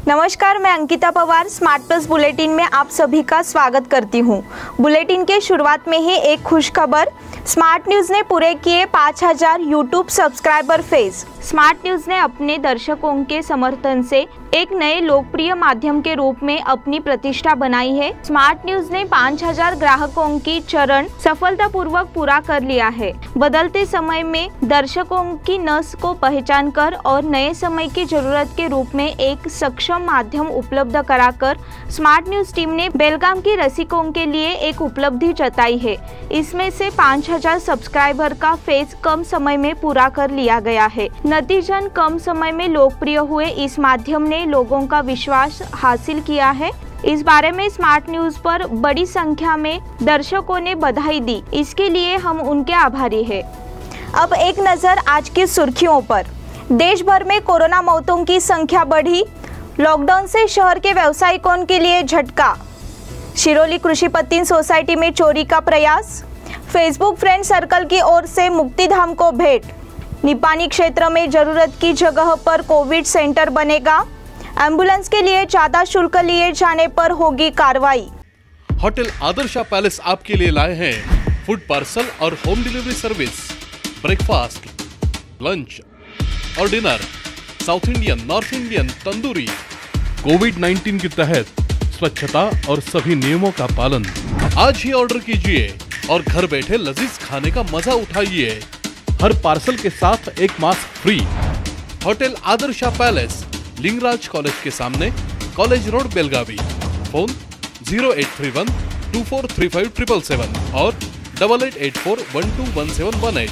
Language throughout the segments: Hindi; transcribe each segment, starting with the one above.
नमस्कार, मैं Ankita Pawar smart plus bulletin में आप सभी का स्वागत करती हूं। बुलेटिन के शुरुआत में ही एक खुश खबर। स्मार्ट न्यूज ने पूरे किए 5000 YouTube subscriber phase. Smart news ने अपने दर्शकों के समर्थन से एक नए लोकप्रिय माध्यम के रूप में अपनी प्रतिष्ठा बनाई है। स्मार्ट न्यूज ने 5000 ग्राहकों की चरण सफलतापूर्वक पूरा कर लिया है। बदलते समय में दर्शकों की नस को पहचान कर और नए समय की जरूरत के रूप में एक सक्षम माध्यम उपलब्ध कराकर स्मार्ट न्यूज टीम ने बेलगाम के रसिकों के लिए एक उपलब्धि जताई है। इसमें से 5000 सब्सक्राइबर का फेज कम समय में पूरा कर लिया गया है। नतीजन कम समय में लोकप्रिय हुए इस माध्यम ने लोगों का विश्वास हासिल किया है। इस बारे में स्मार्ट न्यूज पर बड़ी संख्या में दर्शकों ने बधाई दी, इसके लिए हम उनके आभारी हैं। अब एक नजर आज की सुर्खियों पर। देश भर में कोरोना मौतों की संख्या बढ़ी। लॉकडाउन से शहर के व्यवसायिकों के लिए झटका। शिरोली कृषि पत्तीन सोसाइटी में चोरी का प्रयास। फेसबुक फ्रेंड सर्कल की ओर से मुक्तिधाम को भेंट। निपानी क्षेत्र में जरूरत की जगह पर कोविड सेंटर बनेगा। एम्बुलेंस के लिए ज्यादा शुल्क लिए जाने पर होगी कार्रवाई। होटल आदर्शा पैलेस आपके लिए लाए हैं फूड पार्सल और home delivery service, breakfast, lunch और dinner, south Indian, north Indian, tandoori. कोविड-19 के तहत स्वच्छता और सभी नियमों का पालन। आज ही ऑर्डर कीजिए और घर बैठे लजीज खाने का मजा उठाइए। हर पार्सल के साथ एक mask free. Hotel Adarsha palace, Lingaraj college के सामने, कॉलेज रोड, बेलगावी। फोन 0831 2435 और 8884121718।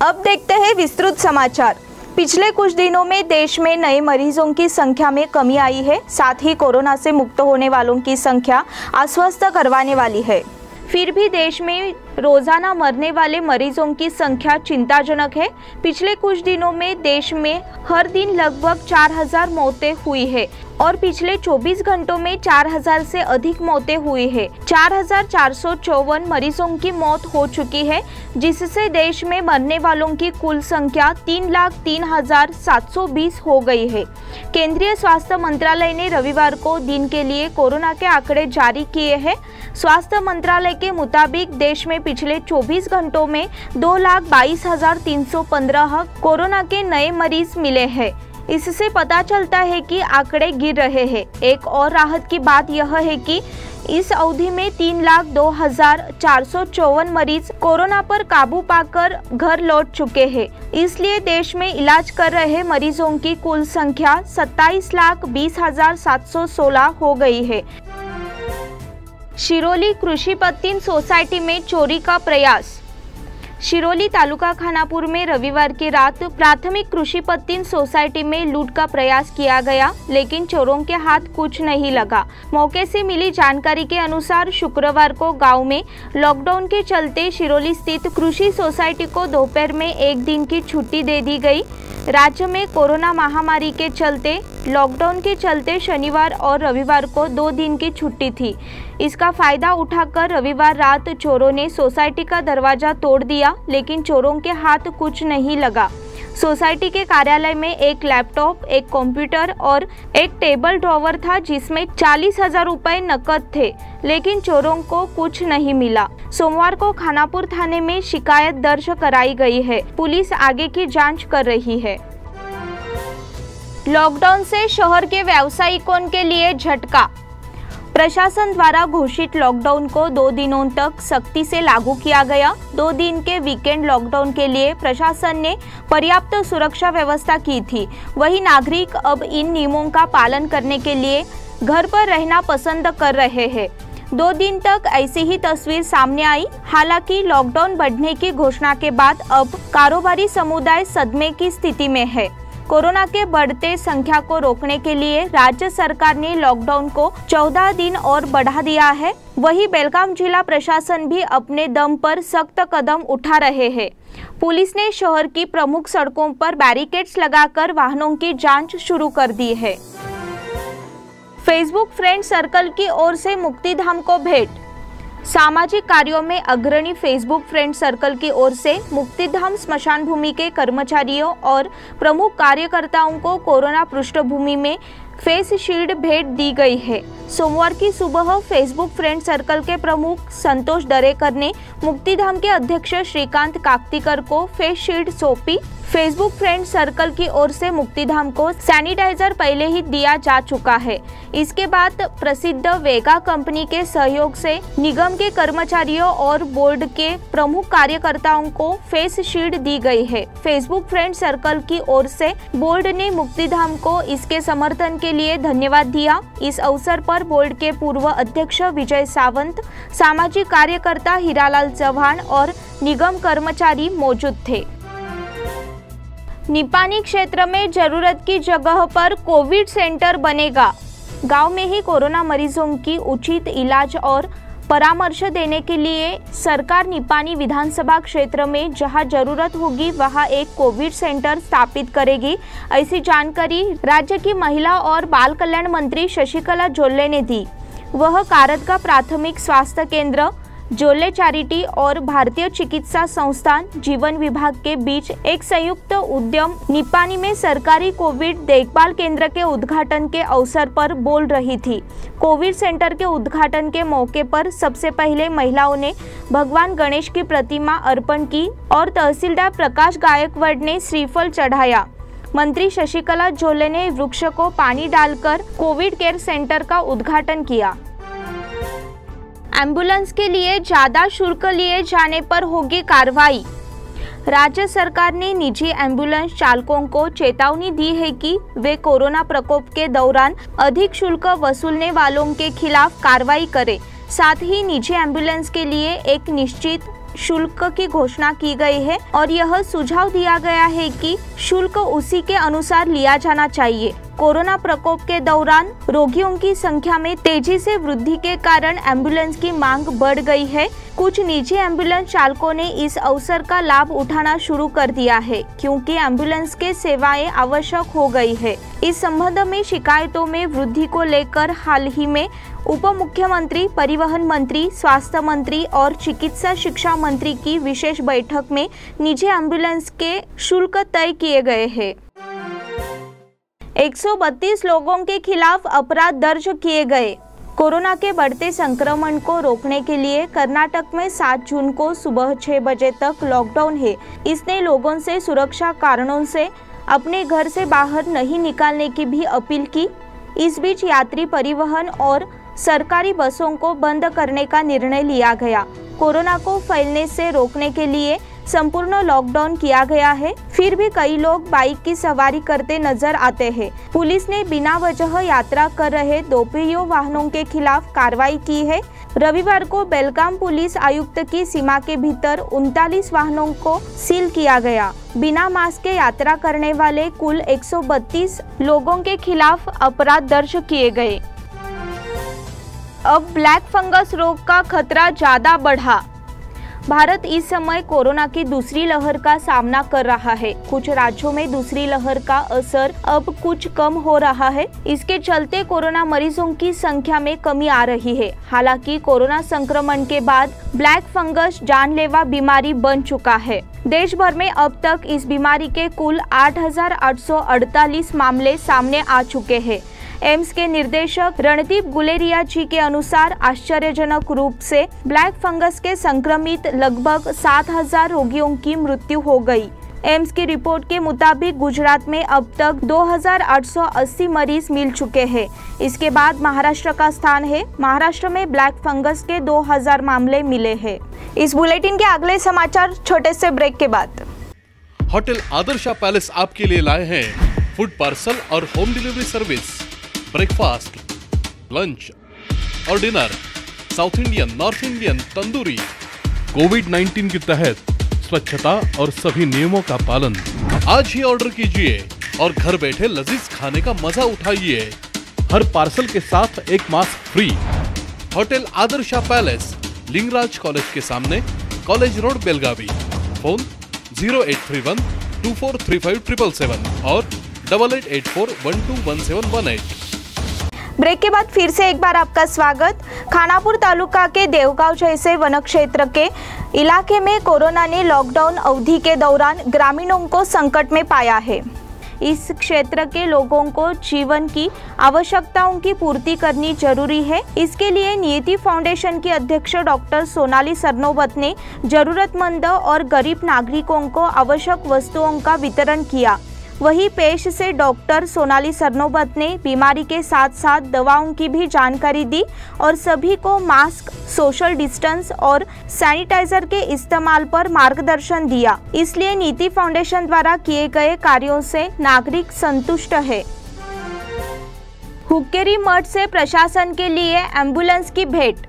अब देखते हैं विस्तृत समाचार। पिछले कुछ दिनों में देश में नए मरीजों की संख्या में कमी आई है। साथ ही कोरोना से मुक्त होने वालों की संख्या आश्वस्त करवाने वाली है। फिर भी देश में रोजाना मरने वाले मरीजों की संख्या चिंताजनक है। पिछले कुछ दिनों में देश में हर दिन लगभग 4000 मौतें हुई है और पिछले 24 घंटों में 4000 से अधिक मौतें हुई है। 4454 मरीजों की मौत हो चुकी है, जिससे देश में मरने वालों की कुल संख्या 3,03,720 हो गई है। केंद्रीय स्वास्थ्य मंत्रालय ने रविवार को दिन के लिए कोरोना के आंकड़े जारी किए हैं। स्वास्थ्य मंत्रालय के मुताबिक देश में पिछले 24 घंटों में 2,22,315 कोरोना के नए मरीज मिले हैं। इससे पता चलता है कि आंकड़े गिर रहे हैं। एक और राहत की बात यह है कि इस अवधि में 3,02,454 मरीज कोरोना पर काबू पाकर घर लौट चुके हैं। इसलिए देश में इलाज कर रहे मरीजों की कुल संख्या 27,20,716 हो गई है। शिरोली कृषि पत्तीन सोसाइटी में चोरी का प्रयास। शिरोली तालुका खानापुर में रविवार की रात प्राथमिक कृषि पत्तीन सोसाइटी में लूट का प्रयास किया गया, लेकिन चोरों के हाथ कुछ नहीं लगा। मौके से मिली जानकारी के अनुसार शुक्रवार को गांव में लॉकडाउन के चलते शिरोली स्थित कृषि सोसाइटी को दोपहर में एक दिन की छुट्टी दे दी गई। राज्य में कोरोना महामारी के चलते लॉकडाउन के चलते शनिवार और रविवार को 2 दिन की छुट्टी थी। इसका फायदा उठाकर रविवार रात चोरों ने सोसाइटी का दरवाजा तोड़ दिया, लेकिन चोरों के हाथ कुछ नहीं लगा। सोसाइटी के कार्यालय में एक लैपटॉप, एक कंप्यूटर और एक टेबल ड्रॉवर था, जिसमें 40,000 रुपए नकद थे, लेकिन चोरों को कुछ नहीं मिला। सोमवार को खानापुर थाने में शिकायत दर्ज कराई गई है। पुलिस आगे की जांच कर रही है। लॉकडाउन से शहर के व्यवसायिकों के लिए झटका। प्रशासन द्वारा घोषित लॉकडाउन को 2 दिनों तक सख्ती से लागू किया गया। 2 दिन के वीकेंड लॉकडाउन के लिए प्रशासन ने पर्याप्त सुरक्षा व्यवस्था की थी। वही नागरिक अब इन नियमों का पालन करने के लिए घर पर रहना पसंद कर रहे हैं। 2 दिन तक ऐसी ही तस्वीर सामने आई। हालांकि लॉकडाउन बढ़ने की घोषणा के बाद अब कारोबारी समुदाय सदमे की स्थिति में है। कोरोना के बढ़ते संख्या को रोकने के लिए राज्य सरकार ने लॉकडाउन को 14 दिन और बढ़ा दिया है। वहीं बेलगाम जिला प्रशासन भी अपने दम पर सख्त कदम उठा रहे हैं। पुलिस ने शहर की प्रमुख सड़कों पर बैरिकेड्स लगाकर वाहनों की जांच शुरू कर दी है। फेसबुक फ्रेंड सर्कल की ओर से मुक्तिधाम को भेंट। सामाजिक कार्यों में अग्रणी फेसबुक फ्रेंड सर्कल की ओर से मुक्तिधाम स्मशान भूमि के कर्मचारियों और प्रमुख कार्यकर्ताओं को कोरोना पृष्ठभूमि में फेस शील्ड भेंट दी गई है। सोमवार की सुबह फेसबुक फ्रेंड सर्कल के प्रमुख संतोष दरेकर ने मुक्तिधाम के अध्यक्ष श्रीकांत काकतीकर को फेस शील्ड सौंपी। फेसबुक फ्रेंड सर्कल की ओर से मुक्तिधाम को सैनिटाइजर पहले ही दिया जा चुका है। इसके बाद प्रसिद्ध वेगा कंपनी के सहयोग से निगम के कर्मचारियों और बोर्ड के प्रमुख कार्यकर्ताओं को फेस शील्ड दी गई है। फेसबुक फ्रेंड सर्कल की ओर से बोर्ड ने मुक्तिधाम को इसके समर्थन के लिए धन्यवाद दिया। इस अवसर पर बोर्ड के पूर्व अध्यक्ष विजय सावंत, सामाजिक कार्यकर्ता हीरालाल चौहान और निगम कर्मचारी मौजूद थे। निपानी क्षेत्र में जरूरत की जगह पर कोविड सेंटर बनेगा। गांव में ही कोरोना मरीजों की उचित इलाज और परामर्श देने के लिए सरकार निपानी विधानसभा क्षेत्र में जहां जरूरत होगी वहां एक कोविड सेंटर स्थापित करेगी। ऐसी जानकारी राज्य की महिला और बाल कल्याण मंत्री शशिकला जोल्ले ने दी। वह कारदगा प्राथमिक स्वास्थ्य केंद्र, जोल्ले चैरिटी और भारतीय चिकित्सा संस्थान जीवन विभाग के बीच एक संयुक्त उद्यम निपानी में सरकारी कोविड देखभाल केंद्र के उद्घाटन के अवसर पर बोल रही थी। कोविड सेंटर के उद्घाटन के मौके पर सबसे पहले महिलाओं ने भगवान गणेश की प्रतिमा अर्पण की और तहसीलदार प्रकाश गायकवाड़ ने श्रीफल चढ़ाया। मंत्री शशिकला जोल्ले ने वृक्ष को पानी डालकर कोविड केयर सेंटर का उद्घाटन किया। एम्बुलेंस के लिए ज्यादा शुल्क लिए जाने पर होगी कार्रवाई। राज्य सरकार ने निजी एम्बुलेंस चालकों को चेतावनी दी है कि वे कोरोना प्रकोप के दौरान अधिक शुल्क वसूलने वालों के खिलाफ कार्रवाई करें। साथ ही निजी एम्बुलेंस के लिए एक निश्चित शुल्क की घोषणा की गई है और यह सुझाव दिया गया है कि शुल्क उसी के अनुसार लिया जाना चाहिए। कोरोना प्रकोप के दौरान रोगियों की संख्या में तेजी से वृद्धि के कारण एम्बुलेंस की मांग बढ़ गई है। कुछ निजी एम्बुलेंस चालकों ने इस अवसर का लाभ उठाना शुरू कर दिया है क्योंकि एम्बुलेंस के सेवाएं आवश्यक हो गई है। इस संबंध में शिकायतों में वृद्धि को लेकर हाल ही में उप मुख्यमंत्री, परिवहन मंत्री, स्वास्थ्य मंत्री और चिकित्सा शिक्षा मंत्री की विशेष बैठक में निजी एम्बुलेंस के शुल्क तय किए गए हैं। 132 लोगों के खिलाफ अपराध दर्ज किए गए। कोरोना के बढ़ते संक्रमण को रोकने के लिए कर्नाटक में 7 जून को सुबह 6 बजे तक लॉकडाउन है। इसने लोगों से सुरक्षा कारणों से अपने घर से बाहर नहीं निकलने की भी अपील की। इस बीच यात्री परिवहन और सरकारी बसों को बंद करने का निर्णय लिया गया। कोरोना को फैलने से रोकने के लिए संपूर्ण लॉकडाउन किया गया है। फिर भी कई लोग बाइक की सवारी करते नजर आते हैं। पुलिस ने बिना वजह यात्रा कर रहे दोपहियों वाहनों के खिलाफ कार्रवाई की है। रविवार को बेलगाम पुलिस आयुक्त की सीमा के भीतर 39 वाहनों को सील किया गया। बिना मास्क के यात्रा करने वाले कुल 132 लोगों के खिलाफ अपराध दर्ज किए गए। अब ब्लैक फंगस रोग का खतरा ज्यादा बढ़ा। भारत इस समय कोरोना की दूसरी लहर का सामना कर रहा है। कुछ राज्यों में दूसरी लहर का असर अब कुछ कम हो रहा है। इसके चलते कोरोना मरीजों की संख्या में कमी आ रही है। हालांकि कोरोना संक्रमण के बाद ब्लैक फंगस जानलेवा बीमारी बन चुका है। देश भर में अब तक इस बीमारी के कुल 8,848 मामले सामने आ चुके हैं। एम्स के निर्देशक रणदीप गुलेरिया जी के अनुसार आश्चर्यजनक रूप से ब्लैक फंगस के संक्रमित लगभग 7,000 रोगियों की मृत्यु हो गई। एम्स की रिपोर्ट के मुताबिक गुजरात में अब तक 2,880 मरीज मिल चुके हैं। इसके बाद महाराष्ट्र का स्थान है। महाराष्ट्र में ब्लैक फंगस के 2,000 मामले मिले हैं। इस बुलेटिन के अगले समाचार छोटे से ब्रेक के बाद। होटल आदर्शा पैलेस आपके लिए लाए हैं फूड पार्सल और home delivery service, breakfast, lunch और dinner, south Indian, north Indian, tandoori. कोविड-19 के तहत स्वच्छता और सभी नियमों का पालन। आज ही ऑर्डर कीजिए और घर बैठे लजीज खाने का मजा उठाइए। हर पार्सल के साथ एक mask free. Hotel Adarsha palace, Lingaraj college के सामने, कॉलेज रोड, बेलगावी। फोन 0831 243577 और 8884121718। ब्रेक के बाद फिर से एक बार आपका स्वागत। खानापुर तालुका के देवगांव जैसे वन क्षेत्र के इलाके में कोरोना ने लॉकडाउन अवधि के दौरान ग्रामीणों को संकट में पाया है। इस क्षेत्र के लोगों को जीवन की आवश्यकताओं की पूर्ति करनी जरूरी है। इसके लिए नियति फाउंडेशन की अध्यक्ष डॉक्टर सोनाली सरनोबत ने जरूरतमंद और गरीब नागरिकों को आवश्यक वस्तुओं का वितरण किया। वहीं पेश से डॉक्टर सोनाली सरनोबत ने बीमारी के साथ साथ दवाओं की भी जानकारी दी और सभी को मास्क, सोशल डिस्टेंस और सैनिटाइजर के इस्तेमाल पर मार्गदर्शन दिया। इसलिए नीति फाउंडेशन द्वारा किए गए कार्यों से नागरिक संतुष्ट है। हुक्केरी मठ से प्रशासन के लिए एम्बुलेंस की भेंट।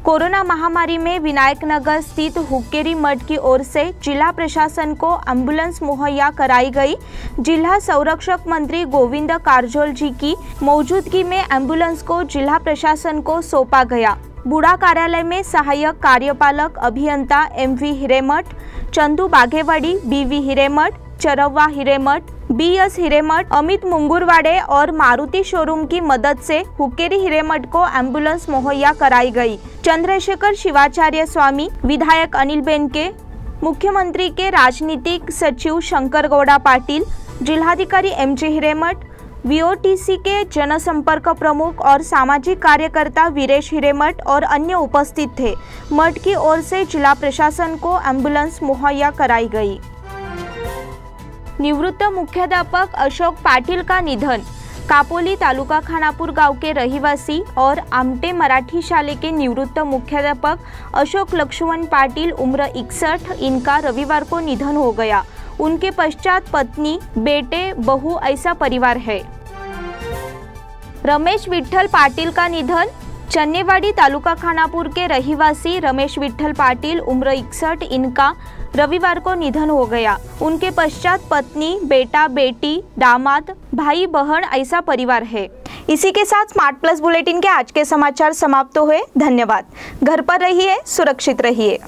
कोरोना महामारी में विनायक नगर स्थित हुक्केरी मठ की ओर से जिला प्रशासन को एम्बुलेंस मुहैया कराई गई। जिला संरक्षक मंत्री गोविंद कारजोल जी की मौजूदगी में एम्बुलेंस को जिला प्रशासन को सौंपा गया। बूढ़ा कार्यालय में सहायक कार्यपालक अभियंता MV हिरेमठ, चंदू बाघेवाड़ी, BV हिरेमठ, चरवा हिरेमठ, BS हिरेमठ, अमित मुंगुरवाड़े और मारुति शोरूम की मदद से हुक्केरी हिरेमठ को एम्बुलेंस मुहैया कराई गई। चंद्रशेखर शिवाचार्य स्वामी, विधायक अनिल बेनके, मुख्यमंत्री के राजनीतिक सचिव शंकर गौड़ा पाटिल, जिलाधिकारी MG हिरेमठ, VOTC के जनसंपर्क प्रमुख और सामाजिक कार्यकर्ता वीरेश हिरेमठ और अन्य उपस्थित थे। मठ की ओर से जिला प्रशासन को एम्बुलेंस मुहैया कराई गई। निवृत्त मुख्याध्यापक अशोक पाटिल का निधन। कापोली तालुका खानापुर गांव के रहवासी और आमटे मराठी शाले के निवृत्त मुख्याध्यापक अशोक लक्ष्मण पाटिल उम्र 61 इनका रविवार को निधन हो गया। उनके पश्चात पत्नी, बेटे, बहू ऐसा परिवार है। रमेश विठ्ठल पाटिल का निधन। चन्नेवाड़ी तालुका खानापुर के रहवासी रमेश विठ्ठल पाटिल उम्र 61 इनका रविवार को निधन हो गया। उनके पश्चात पत्नी, बेटा, बेटी, दामाद, भाई, बहन ऐसा परिवार है। इसी के साथ स्मार्ट प्लस बुलेटिन के आज के समाचार समाप्त हुए। धन्यवाद। घर पर रहिए, सुरक्षित रहिए।